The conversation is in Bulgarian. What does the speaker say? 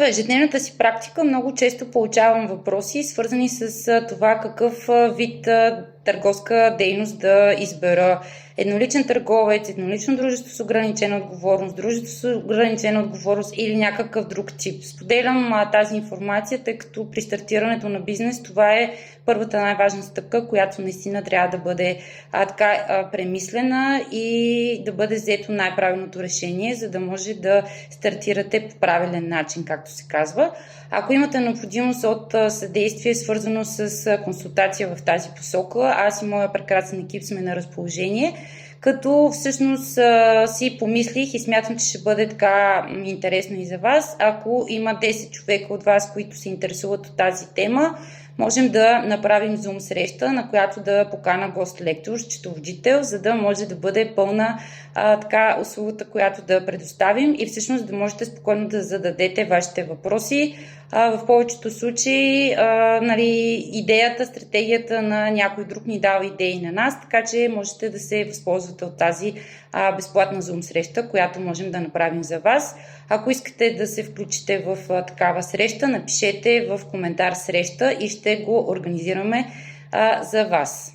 ежедневната си практика много често получавам въпроси, свързани с това какъв вид търговска дейност да избера. Едноличен търговец, еднолично дружество с ограничена отговорност, дружество с ограничена отговорност или някакъв друг тип. Споделям тази информация, тъй като при стартирането на бизнес това е първата най-важна стъпка, която наистина трябва да бъде премислена и да бъде взето най-правилното решение, за да може да стартирате по правилен начин, както се казва. Ако имате необходимост от съдействие, свързано с консултация в тази посока, аз и моя прекрасен екип сме на разположение, като всъщност си помислих и смятам, че ще бъде така интересно и за вас. Ако има 10 човека от вас, които се интересуват от тази тема, можем да направим Zoom среща, на която да покана гост-лектор, счетоводител, за да може да бъде пълна услугата, която да предоставим и всъщност да можете спокойно да зададете вашите въпроси. В повечето случаи идеята, стратегията на някой друг ни дава идеи на нас, така че можете да се възползвате от тази безплатна Zoom среща, която можем да направим за вас. Ако искате да се включите в такава среща, напишете в коментар среща и ще го организираме за вас.